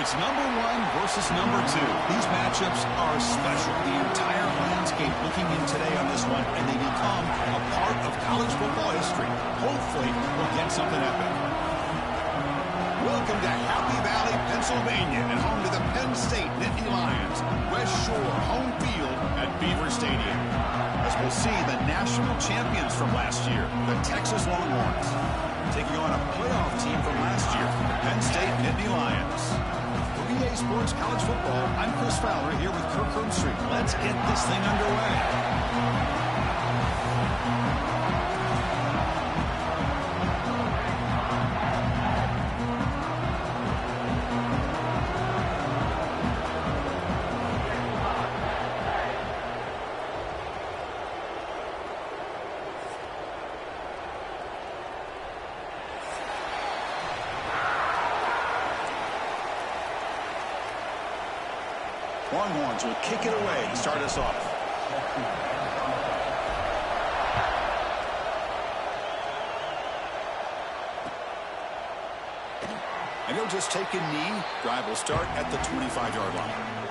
It's number 1 versus number 2. These matchups are special. The entire landscape looking in today on this one, and they become a part of college football history. Hopefully, we'll get something epic. Welcome to Happy Valley, Pennsylvania, and home to the Penn State Nittany Lions. West Shore home field at Beaver Stadium. As we'll see the national champions from last year, the Texas Longhorns, taking on a playoff team from last year, the Penn State Nittany Lions. For EA Sports College Football, I'm Chris Fowler here with Kirk Herbstreit. Let's get this thing underway. Longhorns will kick it away to start us off. And he'll just take a knee. Drive will start at the 25-yard line.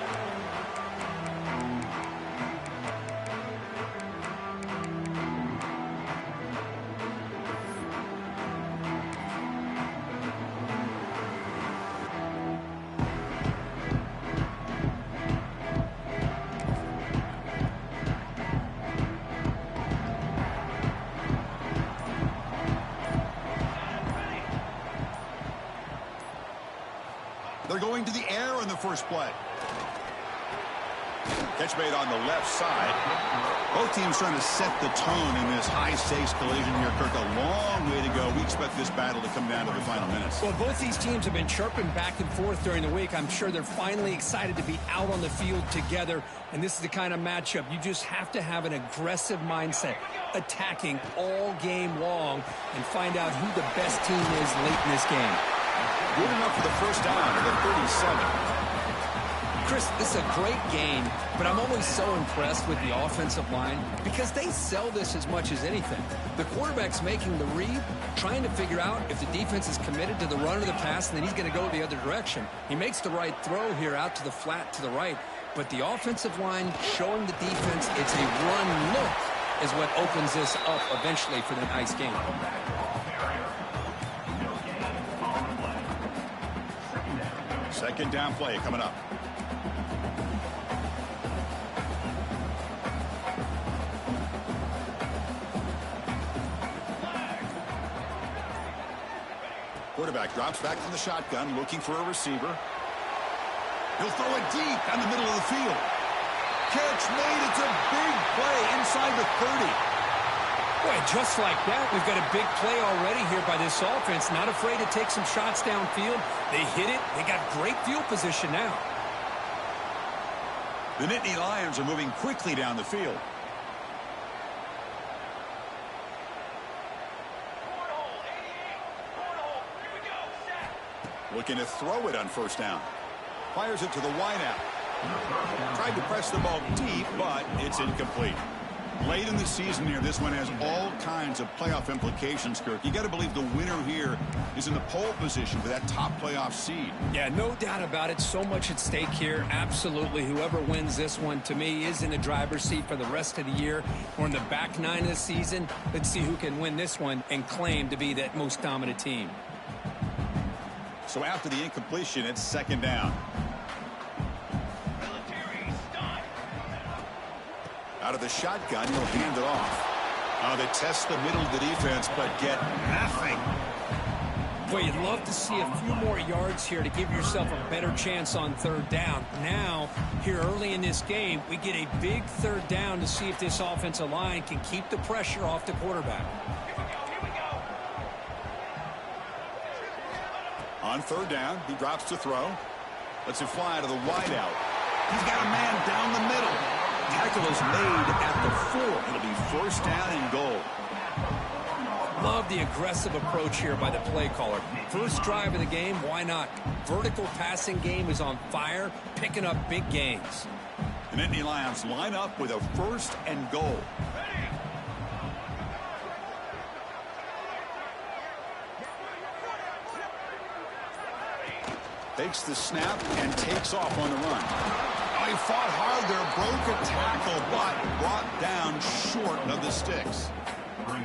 They're going to the air on the first play. Catch made on the left side. Both teams trying to set the tone in this high-stakes collision here, Kirk. A long way to go. We expect this battle to come down to the final minutes. Well, both these teams have been chirping back and forth during the week. I'm sure they're finally excited to be out on the field together. And this is the kind of matchup you just have to have an aggressive mindset, attacking all game long, and find out who the best team is late in this game. Good enough for the first down at the 37. Chris, this is a great game, but I'm always so impressed with the offensive line because they sell this as much as anything. The quarterback's making the read, trying to figure out if the defense is committed to the run or the pass, and then he's going to go the other direction. He makes the right throw here out to the flat to the right, but the offensive line showing the defense it's a run look is what opens this up eventually for the nice game. Second down play coming up. Quarterback drops back from the shotgun, looking for a receiver. He'll throw it deep down the middle of the field. Catch made. It's a big play inside the 30. Boy, just like that, we've got a big play already here by this offense. Not afraid to take some shots downfield. They hit it. They got great field position now. The Nittany Lions are moving quickly down the field. Looking to throw it on first down. Fires it to the wideout. Tried to press the ball deep, but it's incomplete. Late in the season here, this one has all kinds of playoff implications, Kirk. You got to believe the winner here is in the pole position for that top playoff seed. Yeah, no doubt about it. So much at stake here. Absolutely. Whoever wins this one, to me, is in the driver's seat for the rest of the year. We're in the back nine of the season. Let's see who can win this one and claim to be that most dominant team. So after the incompletion, it's second down. Out of the shotgun, he'll hand it off. They test the middle of the defense, but get nothing. Boy, you'd love to see a few more yards here to give yourself a better chance on third down. Now, here early in this game, we get a big third down to see if this offensive line can keep the pressure off the quarterback. On third down, he drops to throw. Lets it fly to the wideout. He's got a man down the middle. Tackle is made at the 4. It'll be first down and goal. Love the aggressive approach here by the play caller. First drive of the game, why not? Vertical passing game is on fire, picking up big gains. The Nittany Lions line up with a first and goal. Takes the snap and takes off on the run. Oh, he fought hard there, broke a tackle, but brought down short of the sticks.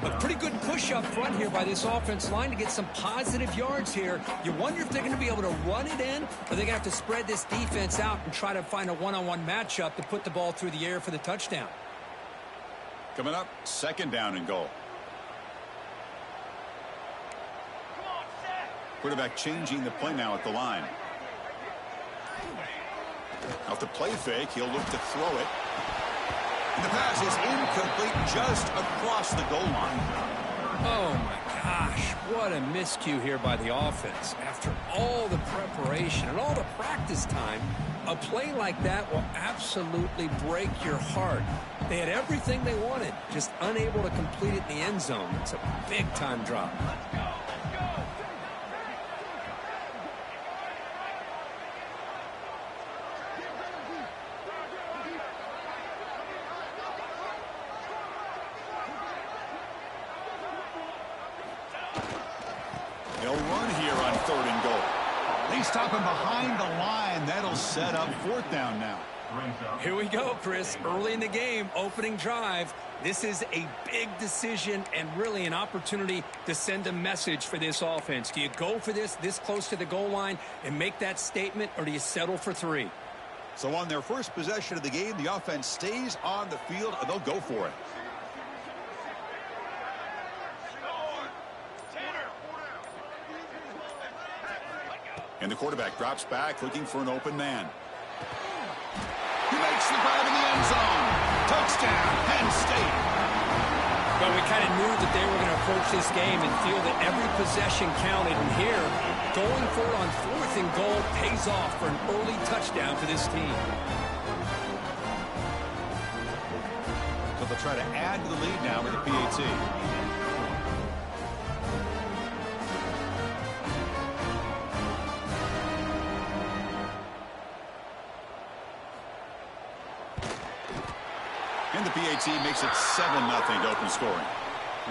A pretty good push up front here by this offense line to get some positive yards here. You wonder if they're going to be able to run it in, or they're going to have to spread this defense out and try to find a one-on-one matchup to put the ball through the air for the touchdown. Coming up, 2nd down and goal. Quarterback changing the play now at the line. Off the play fake, he'll look to throw it. And the pass is incomplete just across the goal line. Oh, my gosh. What a miscue here by the offense. After all the preparation and all the practice time, a play like that will absolutely break your heart. They had everything they wanted, just unable to complete it in the end zone. It's a big-time drop. They'll run here on 3rd and goal. They stop him behind the line. That'll set up 4th down now. Here we go, Chris. Early in the game, opening drive. This is a big decision and really an opportunity to send a message for this offense. Do you go for this close to the goal line and make that statement, or do you settle for 3? So on their first possession of the game, the offense stays on the field, and they'll go for it. And the quarterback drops back, looking for an open man. He makes the grab in the end zone. Touchdown, Penn State. Well, we kind of knew that they were going to approach this game and feel that every possession counted. And here, going for it on 4th and goal pays off for an early touchdown for this team. So they'll try to add to the lead now with the PAT. And the PAT makes it 7-0 to open scoring.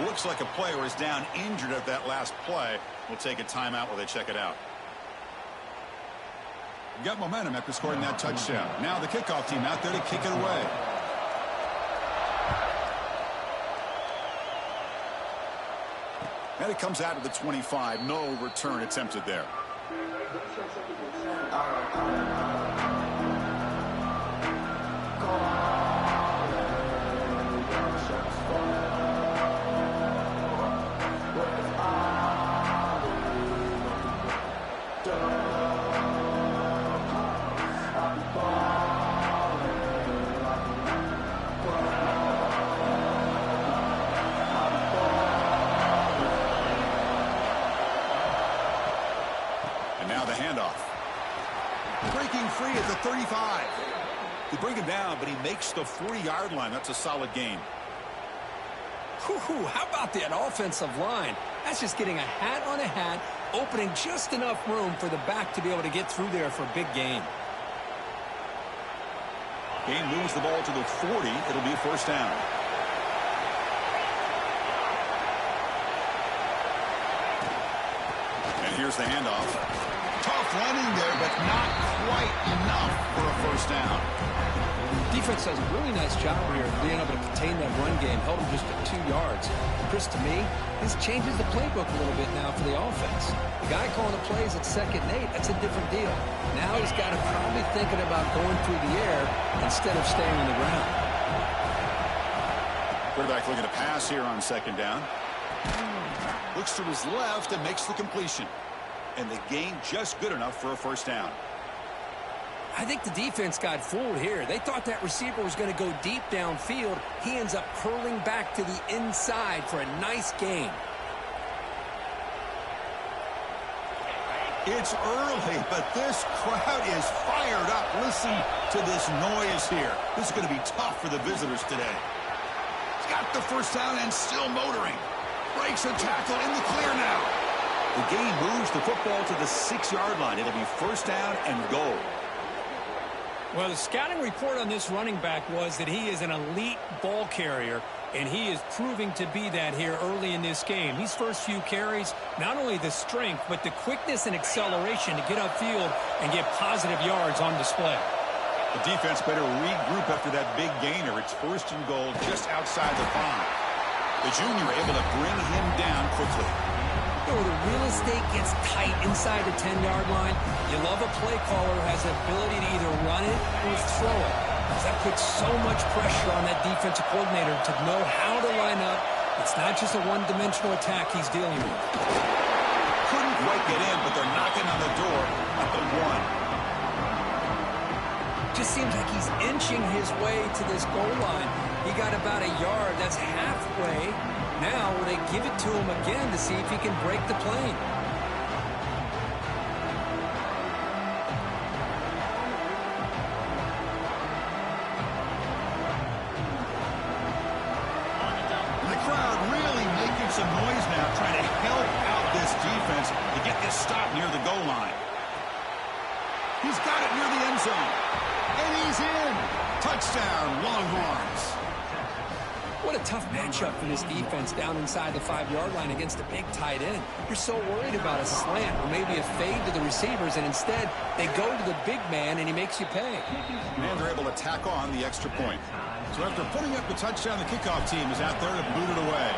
Looks like a player is down injured at that last play. We'll take a timeout while they check it out. Got momentum after scoring that touchdown. Now the kickoff team out there to kick it away. And it comes out of the 25. No return attempted there. Free at the 35. They bring him down, but he makes the 40-yard line. That's a solid gain. How about that offensive line? That's just getting a hat on a hat, opening just enough room for the back to be able to get through there for a big gain. Gain moves the ball to the 40. It'll be a 1st down. And here's the handoff. Tough running there, but not quite enough for a 1st down. Defense does a really nice job here of being able to contain that run game. Held him just at 2 yards. Chris, to me, this changes the playbook a little bit now for the offense. The guy calling the plays at 2nd and 8, that's a different deal. Now he's got to probably thinking about going through the air instead of staying on the ground. Quarterback looking to pass here on 2nd down. Looks to his left and makes the completion. And the gain just good enough for a 1st down. I think the defense got fooled here. They thought that receiver was going to go deep downfield. He ends up curling back to the inside for a nice gain. It's early, but this crowd is fired up. Listen to this noise here. This is going to be tough for the visitors today. He's got the 1st down and still motoring. Breaks a tackle in the clear now. The gain moves the football to the 6-yard line. It'll be 1st down and goal. Well, the scouting report on this running back was that he is an elite ball carrier, and he is proving to be that here early in this game. These first few carries, not only the strength, but the quickness and acceleration to get upfield and get positive yards on display. The defense better regroup after that big gainer. It's 1st and goal just outside the 5. The junior able to bring him down quickly. You know, the real estate gets tight inside the 10-yard line. You love a play caller who has the ability to either run it or throw it. That puts so much pressure on that defensive coordinator to know how to line up. It's not just a one-dimensional attack he's dealing with. Couldn't quite get in, but they're knocking on the door at the 1. Just seems like he's inching his way to this goal line. He got about a yard. That's halfway. Now will they give it to him again to see if he can break the plane? The crowd really making some noise now, trying to help out this defense to get this stop near the goal line. He's got it near the end zone. And he's in. Touchdown, Longhorns. What a tough matchup for this defense down inside the 5-yard line against a big tight end. You're so worried about a slant or maybe a fade to the receivers, and instead they go to the big man and he makes you pay. And they're able to tack on the extra point. So after putting up the touchdown, the kickoff team is out there to boot it away.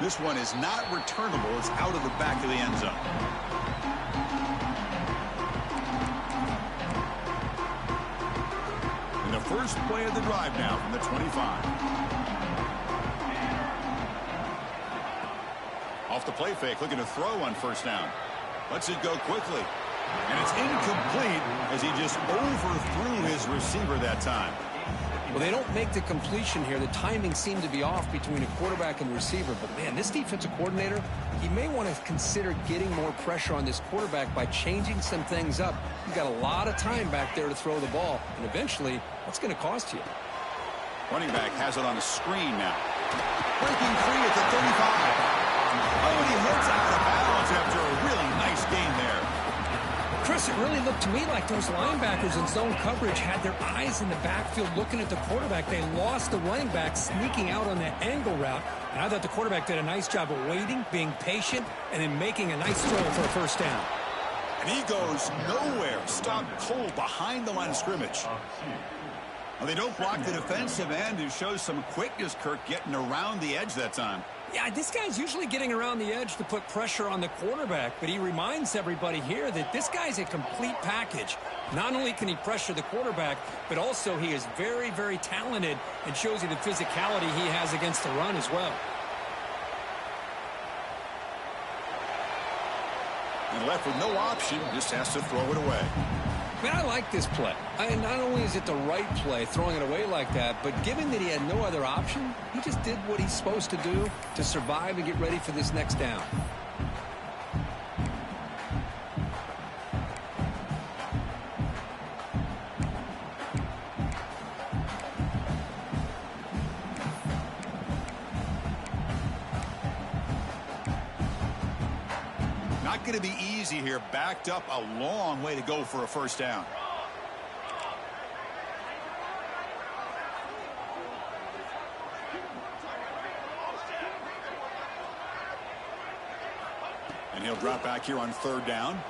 This one is not returnable. It's out of the back of the end zone. And the first play of the drive now from the 25. Off the play fake, looking to throw on 1st down. Lets it go quickly. And it's incomplete as he just overthrew his receiver that time. Well, they don't make the completion here. The timing seemed to be off between a quarterback and receiver. But, man, this defensive coordinator, he may want to consider getting more pressure on this quarterback by changing some things up. You've got a lot of time back there to throw the ball. And eventually, that's going to cost you. Running back has it on the screen now. Breaking free at the 35. Oh, and he hits out of bounds after a really nice gain there. Chris, it really looked to me like those linebackers in zone coverage had their eyes in the backfield looking at the quarterback. They lost the running back sneaking out on that angle route. And I thought the quarterback did a nice job of waiting, being patient, and then making a nice throw for a 1st down. And he goes nowhere. Stopped cold behind the line of scrimmage. Well, they don't block the defensive end, who shows some quickness, Kirk, getting around the edge that time. Yeah, this guy's usually getting around the edge to put pressure on the quarterback, but he reminds everybody here that this guy's a complete package. Not only can he pressure the quarterback, but also he is very, very talented and shows you the physicality he has against the run as well. And left with no option, just has to throw it away. Man, I like this play. Not only is it the right play, throwing it away like that, but given that he had no other option, he just did what he's supposed to do to survive and get ready for this next down. Not going to be easy here. Backed up a long way to go for a 1st down. And he'll drop back here on 3rd down.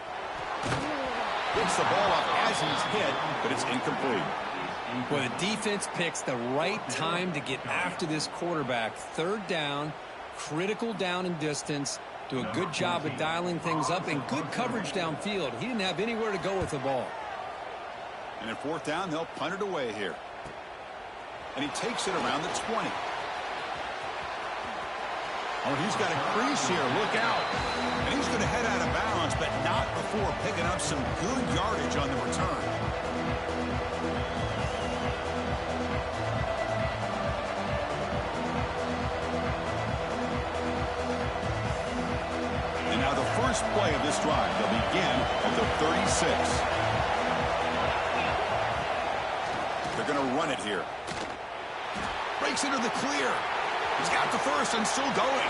Picks the ball up as he's hit, but it's incomplete. Well, the defense picks the right time to get after this quarterback. 3rd down, critical down and distance. Do a good job of dialing things up and good coverage downfield. He didn't have anywhere to go with the ball. And at 4th down, they'll punt it away here. And he takes it around the 20. Oh, he's got a crease here. Look out. And he's going to head out of bounds, but not before picking up some good yardage on the return. And now the first play of this drive, they'll begin at the 36. They're going to run it here. Breaks into the clear. He's got the first and still going.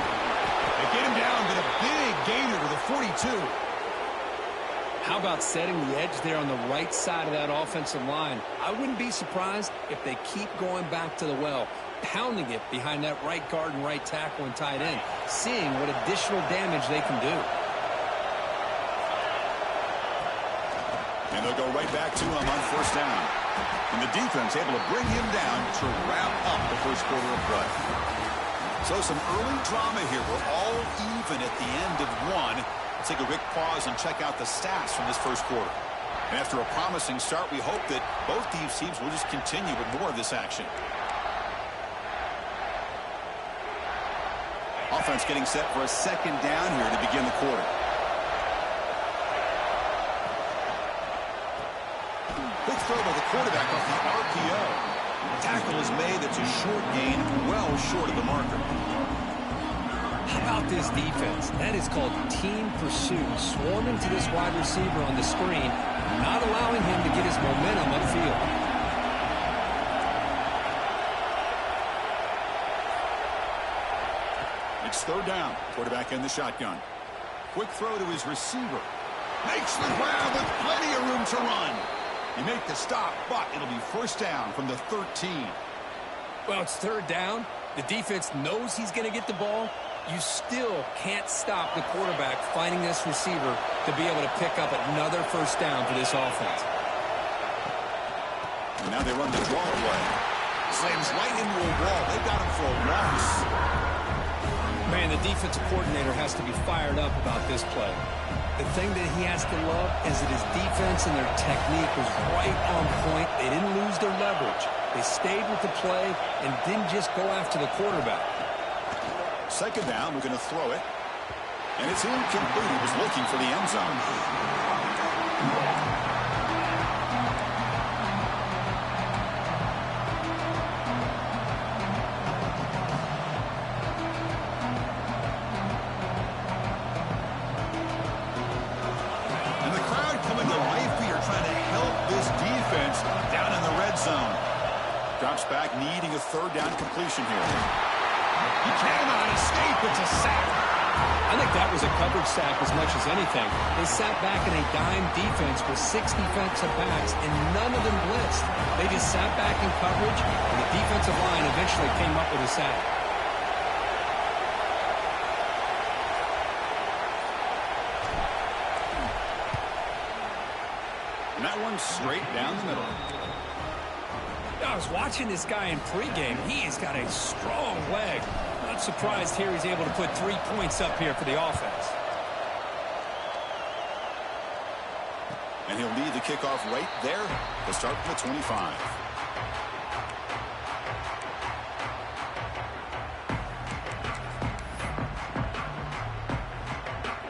They get him down, but a big gainer to the 42. How about setting the edge there on the right side of that offensive line? I wouldn't be surprised if they keep going back to the well, pounding it behind that right guard and right tackle and tight end, seeing what additional damage they can do. And they'll go right back to him on first down. And the defense able to bring him down to wrap up the first quarter of play. So some early drama here. We're all even at the end of one. Let's take a quick pause and check out the stats from this first quarter. And after a promising start, we hope that both these teams will just continue with more of this action. Offense getting set for a second down here to begin the quarter. Quick throw by the quarterback off the RPO. Tackle is made. That's a short gain, well short of the marker. How about this defense? That is called team pursuit. Swarming to this wide receiver on the screen, not allowing him to get his momentum upfield. It's third down. Quarterback in the shotgun. Quick throw to his receiver. Makes the grab with plenty of room to run. He make the stop, but it'll be first down from the 13. Well, it's third down. The defense knows he's going to get the ball. You still can't stop the quarterback finding this receiver to be able to pick up another first down for this offense. And now they run the draw play. Slams right into a wall. They got him for a loss. Man, the defensive coordinator has to be fired up about this play. The thing that he has to love is that his defense and their technique was right on point. They didn't lose their leverage. They stayed with the play and didn't just go after the quarterback. Second down, we're going to throw it. And it's incomplete. He was looking for the end zone. And the crowd coming to life here, trying to help this defense down in the red zone. Drops back, needing a third down completion here. He cannot escape. It's a sack. I think that was a coverage sack as much as anything. They sat back in a dime defense with 6 defensive backs, and none of them blitzed. They just sat back in coverage, and the defensive line eventually came up with a sack. And that one's straight down the middle. I was watching this guy in pregame. He's got a strong leg. Not surprised here he's able to put 3 points up here for the offense. And he'll lead the kickoff right there to start from the 25.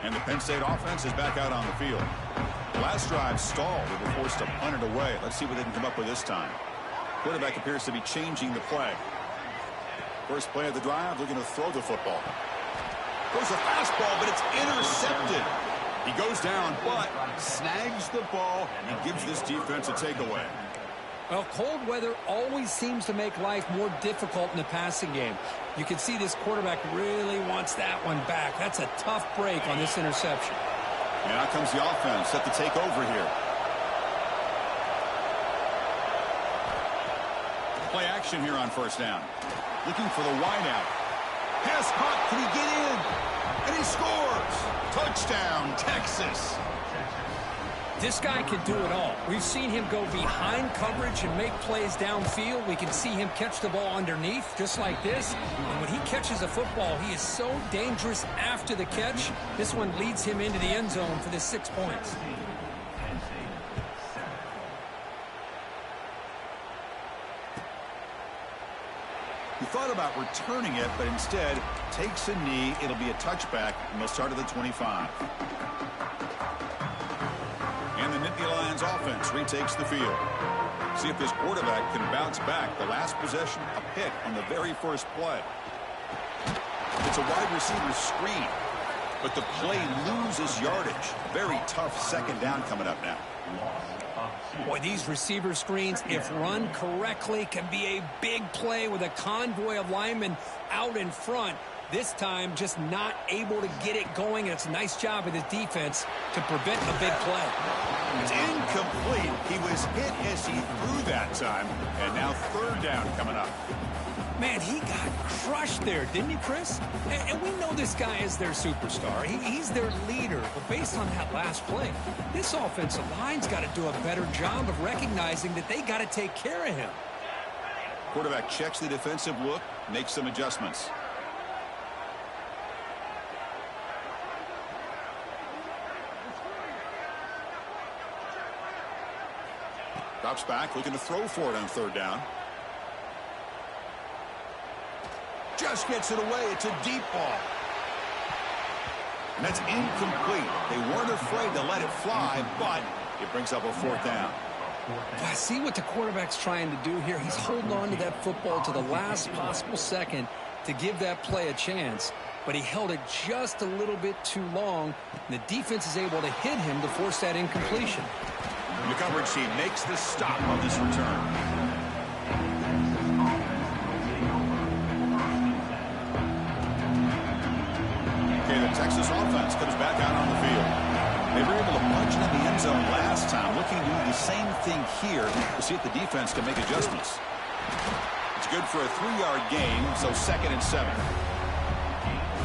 And the Penn State offense is back out on the field. Last drive stalled. They were forced to punt it away. Let's see what they can come up with this time. Quarterback appears to be changing the play. First play of the drive, looking to throw the football. Throws a fastball, but it's intercepted. He goes down, but snags the ball and gives this defense a takeaway. Well, cold weather always seems to make life more difficult in the passing game. You can see this quarterback really wants that one back. That's a tough break on this interception. And out comes the offense, set to take over here. Play action here on first down. Looking for the wideout. Pass caught. Can he get in? And he scores. Touchdown, Texas. This guy can do it all. We've seen him go behind coverage and make plays downfield. We can see him catch the ball underneath, just like this. And when he catches a football, he is so dangerous after the catch. This one leads him into the end zone for the 6 points. He thought about returning it, but instead takes a knee. It'll be a touchback, and they'll start at the 25. And the Nittany Lions offense retakes the field. See if this quarterback can bounce back. The last possession, a pick on the very first play. It's a wide receiver screen, but the play loses yardage. Very tough second down coming up now. Boy, these receiver screens, if run correctly, can be a big play with a convoy of linemen out in front. This time, just not able to get it going. It's a nice job of the defense to prevent a big play. It's incomplete. He was hit as he threw that time. And now third down coming up. Man, he got crushed there, didn't he, Chris? And we know this guy is their superstar. He's their leader. But based on that last play, this offensive line's got to do a better job of recognizing that they got to take care of him. Quarterback checks the defensive look, makes some adjustments. Drops back, looking to throw for it on third down. Just gets it away. It's a deep ball. And that's incomplete. They weren't afraid to let it fly, but it brings up a fourth down. I see what the quarterback's trying to do here. He's holding on to that football to the last possible second to give that play a chance, but he held it just a little bit too long, and the defense is able to hit him to force that incompletion. The coverage team makes the stop on this return. The Texas offense comes back out on the field. They were able to punch it in the end zone last time, looking to do the same thing here to see if the defense can make adjustments. It's good for a 3-yard gain, so 2nd and 7.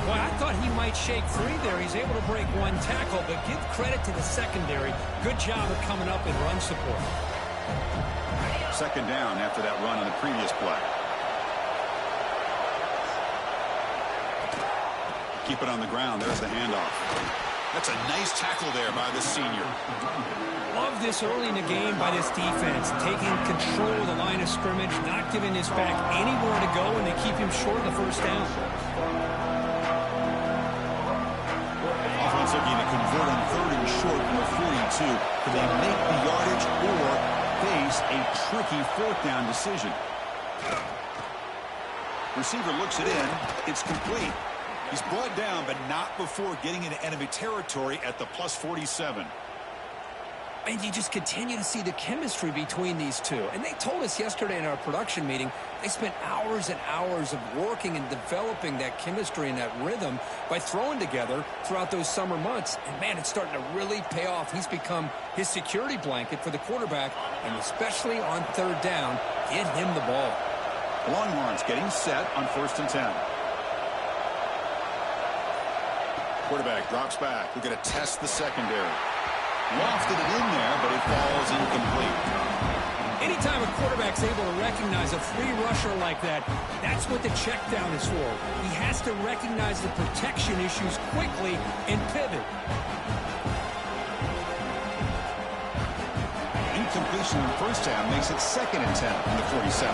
Well, I thought he might shake free there. He's able to break one tackle, but give credit to the secondary. Good job of coming up in run support. 2nd down after that run on the previous play. Keep it on the ground. There's the handoff. That's a nice tackle there by the senior. Love this early in the game by this defense, taking control of the line of scrimmage, not giving this back anywhere to go, and they keep him short of the first down. Offense looking to convert on 3rd and short from the 42. Could they make the yardage or face a tricky 4th down decision? Receiver looks it in. It's complete. He's brought down, but not before getting into enemy territory at the +47. And you just continue to see the chemistry between these two. And they told us yesterday in our production meeting, they spent hours and hours of working and developing that chemistry and that rhythm by throwing together throughout those summer months. And, man, it's starting to really pay off. He's become his security blanket for the quarterback, and especially on 3rd down, get him the ball. Longhorns getting set on 1st and 10. Quarterback drops back. We're going to test the secondary. Lofted it in there, but it falls incomplete. Anytime a quarterback's able to recognize a free rusher like that, that's what the check down is for. He has to recognize the protection issues quickly and pivot. Incompletion in first down makes it 2nd and 10 on the 47.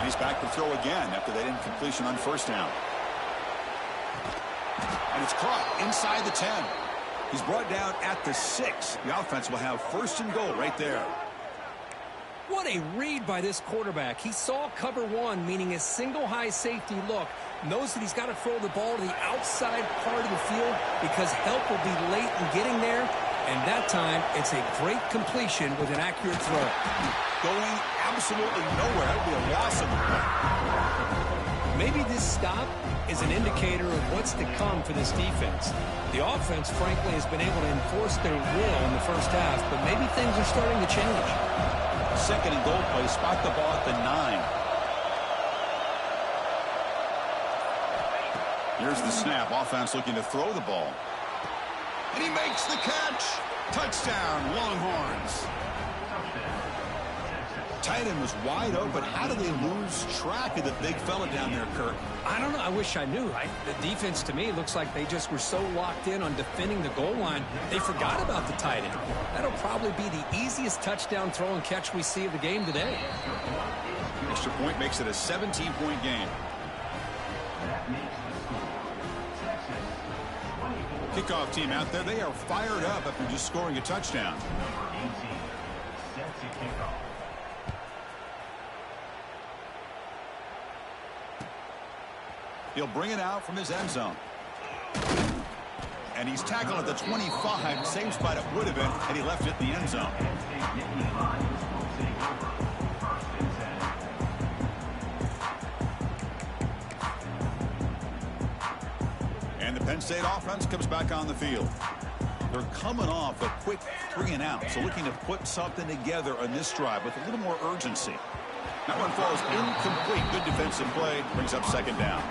And he's back to throw again after that incompletion on 1st down. And it's caught inside the 10. He's brought down at the 6. The offense will have 1st and goal right there. What a read by this quarterback. He saw cover 1, meaning a single high safety look. Knows that he's got to throw the ball to the outside part of the field because help will be late in getting there. And that time, it's a great completion with an accurate throw. Going absolutely nowhere. That would be a loss of the play. Maybe this stop is an indicator of what's to come for this defense. The offense, frankly, has been able to enforce their will in the first half, but maybe things are starting to change. 2nd and goal play, spot the ball at the 9. Here's the snap. Offense looking to throw the ball. And he makes the catch. Touchdown, Longhorns. Tight end was wide open. How do they lose track of the big fella down there, Kirk? I don't know. I wish I knew. The defense, to me, looks like they just were so locked in on defending the goal line, they forgot about the tight end. That'll probably be the easiest touchdown throw and catch we see of the game today. Extra point makes it a 17-point game. Kickoff team out there, they are fired up after just scoring a touchdown. He'll bring it out from his end zone. And he's tackled at the 25, same spot it would have been had he left it in the end zone. Penn State offense comes back on the field. They're coming off a quick 3-and-out, so looking to put something together on this drive with a little more urgency. That one falls incomplete. Good defensive play. Brings up second down.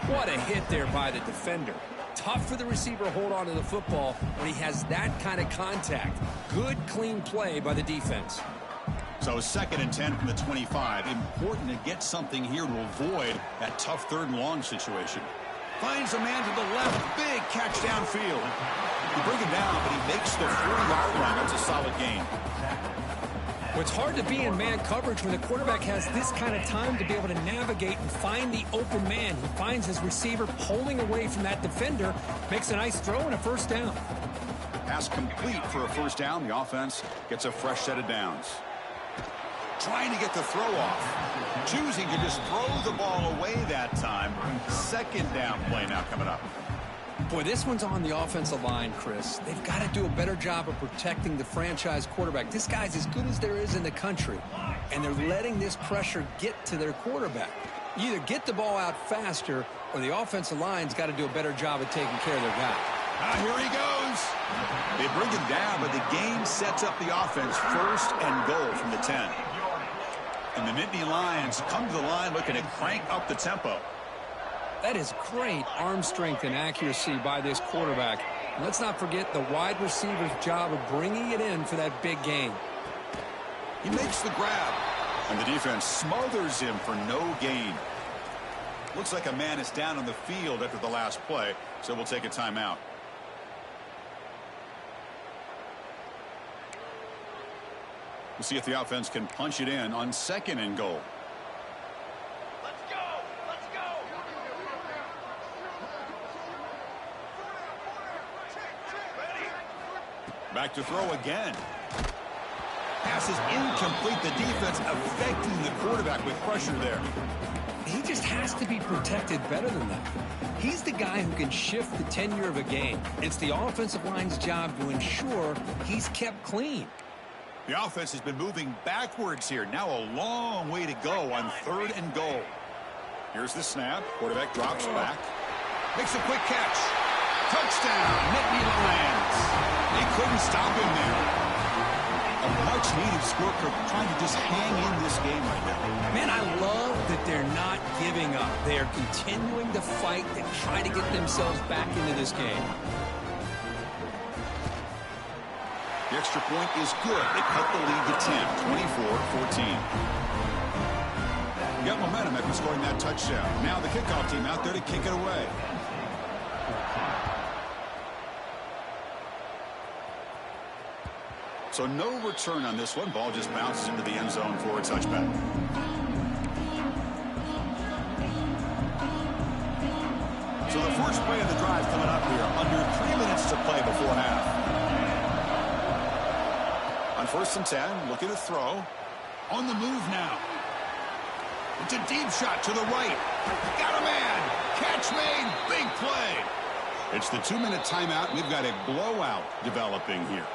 What a hit there by the defender. Tough for the receiver to hold on to the football when he has that kind of contact. Good, clean play by the defense. So 2nd and 10 from the 25. Important to get something here to avoid that tough 3rd and long situation. Finds a man to the left. Big catch downfield. You bring him down, but he makes the 40-yard line. That's a solid gain. Well, it's hard to be in man coverage when the quarterback has this kind of time to be able to navigate and find the open man. He finds his receiver pulling away from that defender, makes a nice throw and a first down. Pass complete for a first down. The offense gets a fresh set of downs. Trying to get the throw off. Choosing to just throw the ball away that time. 2nd down play now coming up. Boy, this one's on the offensive line, Chris. They've got to do a better job of protecting the franchise quarterback. This guy's as good as there is in the country, and they're letting this pressure get to their quarterback. You either get the ball out faster, or the offensive line's got to do a better job of taking care of their guy. Here he goes. They bring him down, but the game sets up the offense 1st and goal from the 10. And the Nittany Lions come to the line looking to crank up the tempo. That is great arm strength and accuracy by this quarterback. And let's not forget the wide receiver's job of bringing it in for that big gain. He makes the grab, and the defense smothers him for no gain. Looks like a man is down on the field after the last play, so we'll take a timeout. We'll see if the offense can punch it in on 2nd and goal. Back to throw again. Pass is incomplete. The defense affecting the quarterback with pressure there. He just has to be protected better than that. He's the guy who can shift the tenure of a game. It's the offensive line's job to ensure he's kept clean. The offense has been moving backwards here. Now a long way to go on 3rd and goal. Here's the snap. Quarterback drops back. Makes a quick catch. Touchdown, Nittany Lions. They couldn't stop him there. A much-needed score for trying to just hang in this game right now. Man, I love that they're not giving up. They are continuing to fight and try to get themselves back into this game. The extra point is good. They cut the lead to 10, 24-14. Got momentum after scoring that touchdown. Now the kickoff team out there to kick it away. So no return on this one. Ball just bounces into the end zone for a touchback. So the first play of the drive coming up here. Under 3 minutes to play before half. On 1st and 10, looking to throw. On the move now. It's a deep shot to the right. Got a man. Catch made. Big play. It's the 2-minute timeout. We've got a blowout developing here.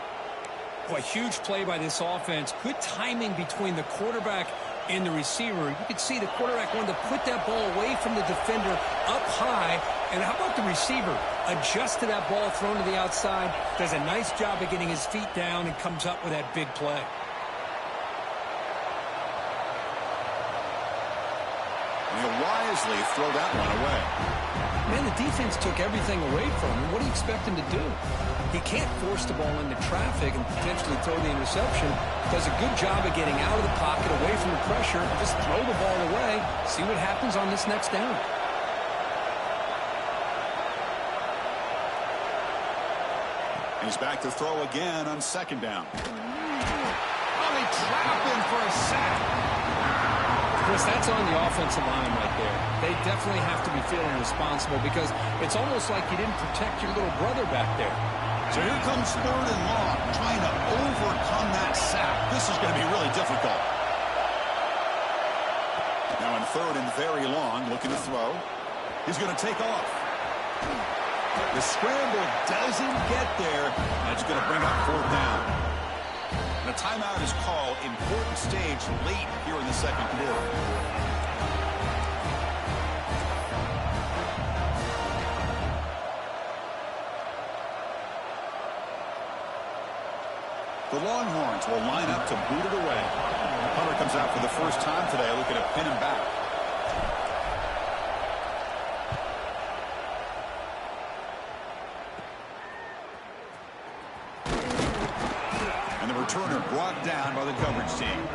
Boy, huge play by this offense. Good timing between the quarterback and the receiver. You could see the quarterback wanted to put that ball away from the defender up high. And how about the receiver? Adjusted that ball thrown to the outside. Does a nice job of getting his feet down and comes up with that big play. And he'll wisely throw that one away. Man, the defense took everything away from him. What do you expect him to do? He can't force the ball into traffic and potentially throw the interception. Does a good job of getting out of the pocket, away from the pressure, and just throw the ball away. See what happens on this next down. He's back to throw again on 2nd down. Oh, they trap him for a sack. Chris, that's on the offensive line right there. They definitely have to be feeling responsible because it's almost like you didn't protect your little brother back there. So here comes 3rd and long, trying to overcome that sack. This is going to be really difficult. Now on 3rd and very long, looking to throw. He's going to take off. The scramble doesn't get there. That's going to bring up 4th down. And a timeout is called. Important stage late here in the 2nd quarter. The Longhorns will line up to boot it away. Punter comes out for the first time today, looking to pin him back. And the returner brought down by the coverage team.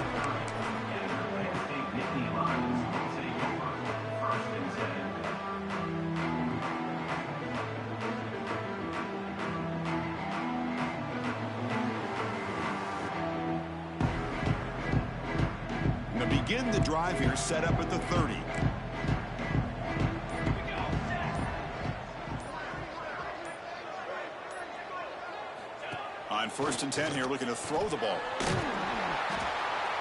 Begin the drive here, set up at the 30. On 1st and 10 here, looking to throw the ball.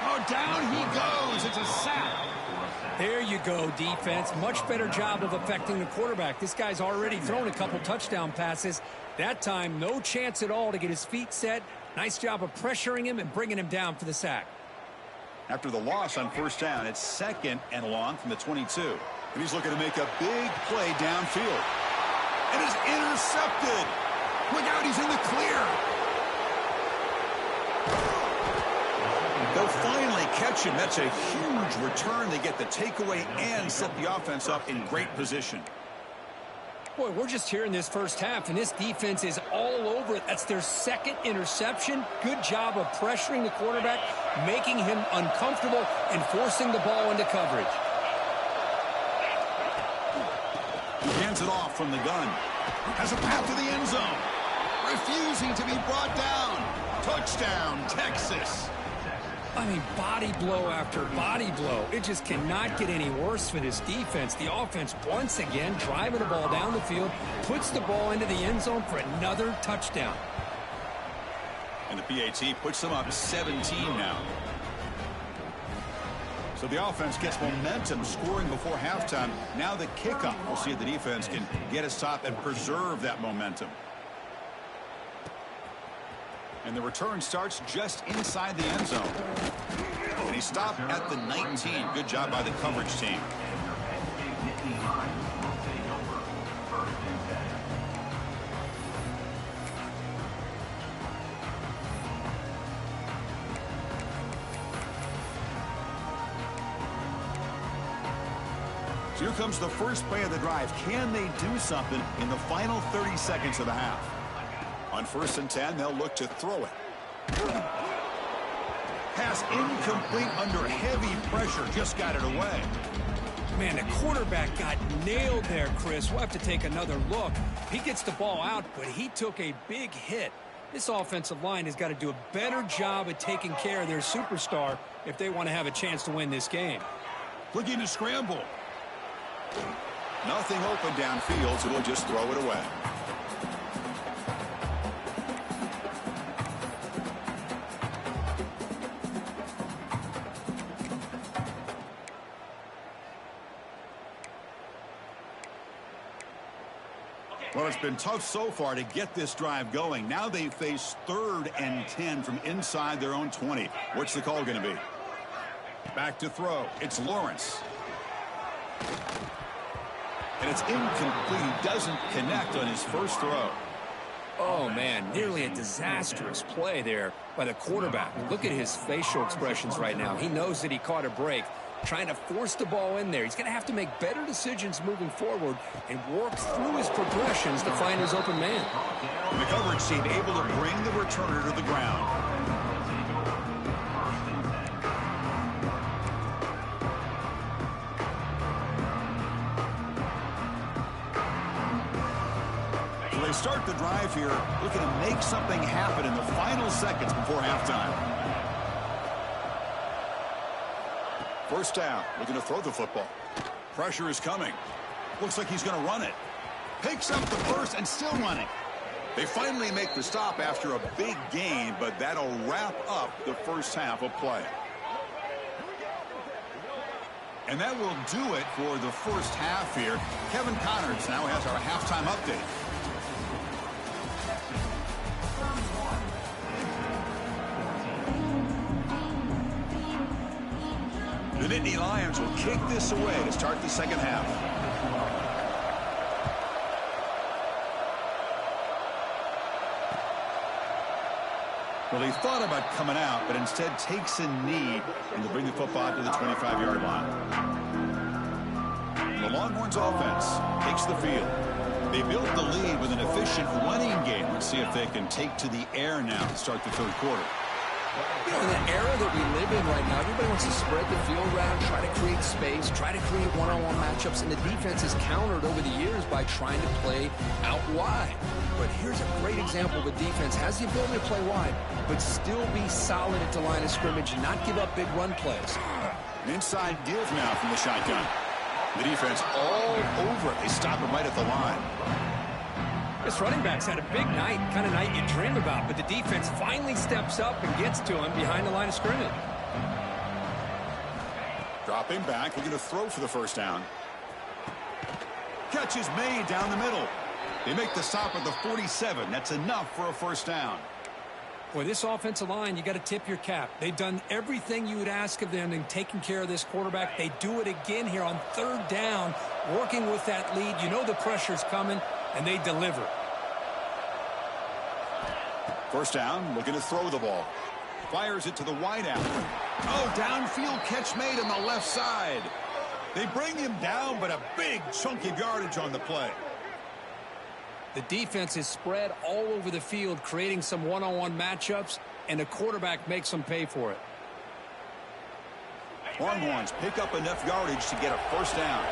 Oh, down he goes. It's a sack. There you go, defense. Much better job of affecting the quarterback. This guy's already thrown a couple touchdown passes. That time, no chance at all to get his feet set. Nice job of pressuring him and bringing him down for the sack. After the loss on 1st down, it's 2nd and long from the 22. And he's looking to make a big play downfield. And it's intercepted. Look out, he's in the clear. They'll finally catch him. That's a huge return. They get the takeaway and set the offense up in great position. Boy, we're just here in this first half, and this defense is all over it. That's their 2nd interception. Good job of pressuring the quarterback, making him uncomfortable, and forcing the ball into coverage. He hands it off from the gun. Has a path to the end zone. Refusing to be brought down. Touchdown, Texas. I mean, body blow after body blow. It just cannot get any worse for this defense. The offense, once again, driving the ball down the field, puts the ball into the end zone for another touchdown. And the PAT puts them up 17 now. So the offense gets momentum, scoring before halftime. Now the kickoff. We'll see if the defense can get a stop and preserve that momentum. And the return starts just inside the end zone. And he stopped at the 19. Good job by the coverage team. So here comes the first play of the drive. Can they do something in the final 30 seconds of the half? On 1st and 10, they'll look to throw it. Pass incomplete under heavy pressure. Just got it away. Man, the quarterback got nailed there, Chris. We'll have to take another look. He gets the ball out, but he took a big hit. This offensive line has got to do a better job of taking care of their superstar if they want to have a chance to win this game. Looking to scramble. Nothing open downfield, so they'll just throw it away. Well, it's been tough so far to get this drive going. Now they face 3rd and 10 from inside their own 20. What's the call going to be? Back to throw. It's Lawrence. And it's incomplete. He doesn't connect on his first throw. Oh, man, nearly a disastrous play there by the quarterback. Look at his facial expressions right now. He knows that he caught a break, trying to force the ball in there. He's going to have to make better decisions moving forward and work through his progressions to find his open man. And the coverage team able to bring the returner to the ground. So they start the drive here, looking to make something happen in the final seconds before halftime. 1st down, looking to throw the football. Pressure is coming. Looks like he's going to run it. Picks up the first and still running. They finally make the stop after a big gain, but that'll wrap up the first half of play. And that will do it for the first half here. Kevin Connors now has our halftime update. The Nittany Lions will kick this away to start the second half. Well, he thought about coming out, but instead takes a knee and to bring the football to the 25-yard line. The Longhorns offense takes the field. They built the lead with an efficient running game. Let's see if they can take to the air now to start the third quarter. You know, in the era that we live in right now, everybody wants to spread the field around, try to create space, try to create one-on-one matchups, and the defense has countered over the years by trying to play out wide. But here's a great example of a defense has the ability to play wide, but still be solid at the line of scrimmage and not give up big run plays. An inside give now from the shotgun. The defense all over it. They stop him right at the line. This running back's had a big night, kind of night you dream about, but the defense finally steps up and gets to him behind the line of scrimmage. Dropping back, looking to throw for the first down. Catch is made down the middle. They make the stop at the 47. That's enough for a first down. Boy, this offensive line, you got to tip your cap. They've done everything you would ask of them in taking care of this quarterback. They do it again here on third down, working with that lead. You know the pressure's coming, and they deliver. First down, looking to throw the ball. Fires it to the wideout. Oh, downfield catch made on the left side. They bring him down, but a big chunk of yardage on the play. The defense is spread all over the field, creating some one-on-one matchups, and the quarterback makes them pay for it. Longhorns pick up enough yardage to get a first down.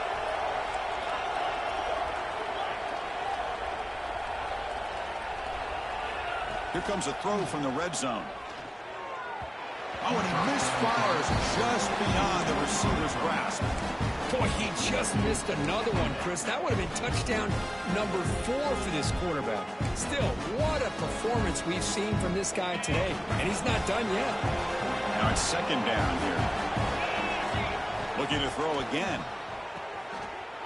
Here comes a throw from the red zone. Oh, and he misfires just beyond the receiver's grasp. Boy, he just missed another one, Chris. That would have been touchdown number 4 for this quarterback. Still, what a performance we've seen from this guy today. And he's not done yet. Now it's second down here. Looking to throw again.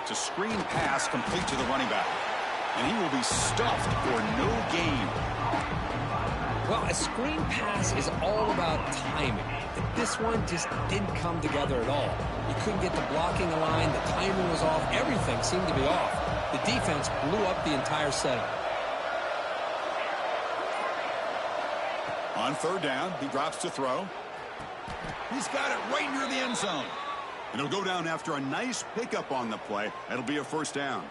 It's a screen pass complete to the running back. And he will be stuffed for no gain. Well, a screen pass is all about timing. This one just didn't come together at all. You couldn't get the blocking line. The timing was off. Everything seemed to be off. The defense blew up the entire setup. On third down, he drops to throw. He's got it right near the end zone. And he'll go down after a nice pickup on the play. That'll be a first down.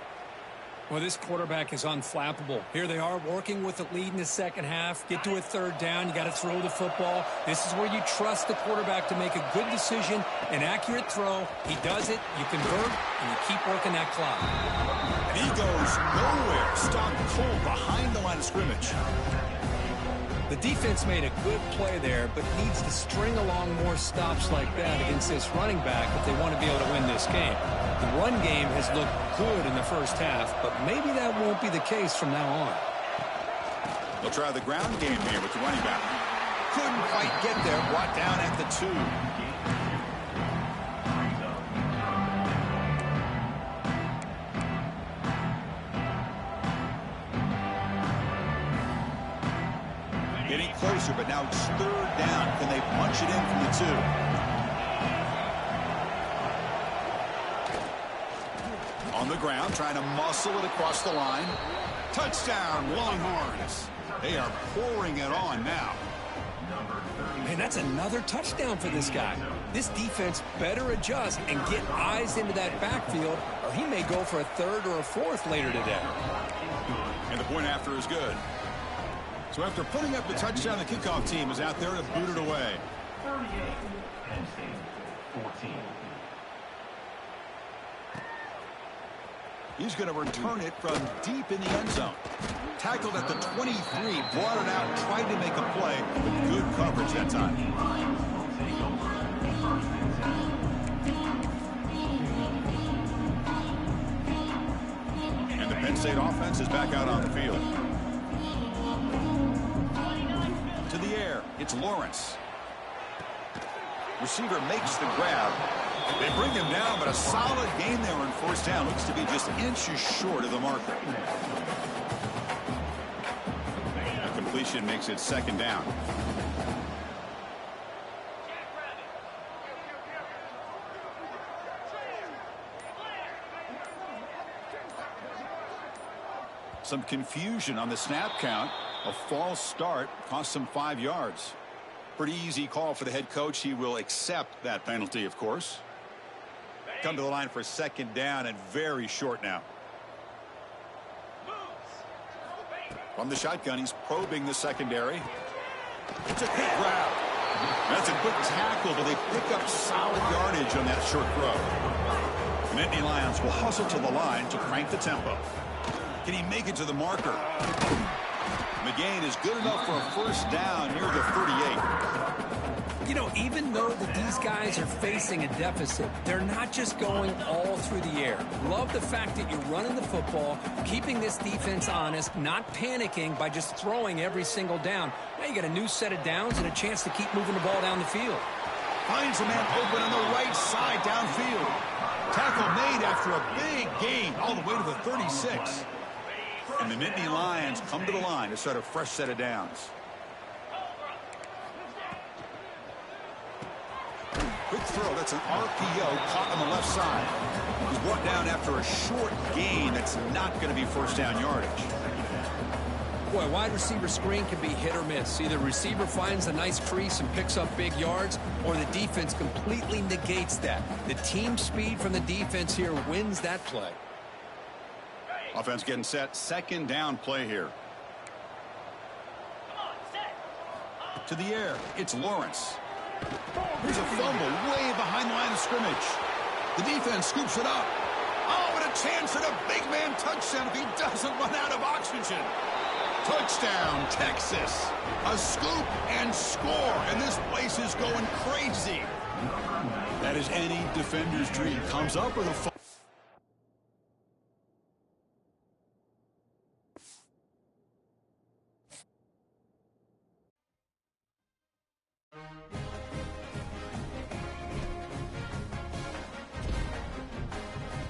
Well, this quarterback is unflappable. Here they are working with the lead in the second half. Get to a third down. You got to throw the football. This is where you trust the quarterback to make a good decision, an accurate throw. He does it, you convert, and you keep working that clock. And he goes nowhere. Stopped cold behind the line of scrimmage. The defense made a good play there, but needs to string along more stops like that against this running back if they want to be able to win this game. The run game has looked good in the first half, but maybe that won't be the case from now on. They'll try the ground game here with the running back. Couldn't quite get there. Brought down at the 2. Getting closer, but now it's third down. Can they punch it in from the 2? On the ground, trying to muscle it across the line. Touchdown, Longhorns. They are pouring it on now. Man, that's another touchdown for this guy. This defense better adjust and get eyes into that backfield, or he may go for a third or a fourth later today. And the point after is good. So after putting up the touchdown, the kickoff team is out there to boot it away. 38, Penn State, 14. He's going to return it from deep in the end zone. Tackled at the 23, brought it out, tried to make a play, but good coverage that time. And the Penn State offense is back out on the field. To the air, it's Lawrence. Receiver makes the grab. They bring him down, but a solid gain there on first down. Looks to be just inches short of the marker. A completion makes it second down. Some confusion on the snap count. A false start cost him 5 yards. Pretty easy call for the head coach. He will accept that penalty, of course. Come to the line for 2nd down and very short now. From the shotgun, he's probing the secondary. It's a quick grab. That's a quick tackle, but they pick up solid yardage on that short throw. The Nittany Lions will hustle to the line to crank the tempo. Can he make it to the marker? The gain is good enough for a 1st down near the 38. You know, even though that these guys are facing a deficit, they're not just going all through the air. Love the fact that you're running the football, keeping this defense honest, not panicking by just throwing every single down. Now you got a new set of downs and a chance to keep moving the ball down the field. Finds a man open on the right side downfield. Tackle made after a big gain all the way to the 36. And the Nittany Lions come to the line to start a fresh set of downs. Quick throw. That's an RPO caught on the left side. He's brought down after a short gain that's not going to be 1st down yardage. Boy, wide receiver screen can be hit or miss. Either receiver finds a nice crease and picks up big yards, or the defense completely negates that. The team speed from the defense here wins that play. Offense getting set. 2nd down play here. To the air. It's Lawrence. Here's a fumble way behind the line of scrimmage. The defense scoops it up. Oh, and a chance at a big man touchdown if he doesn't run out of oxygen. Touchdown, Texas. A scoop and score, and this place is going crazy. That is any defender's dream. Comes up with a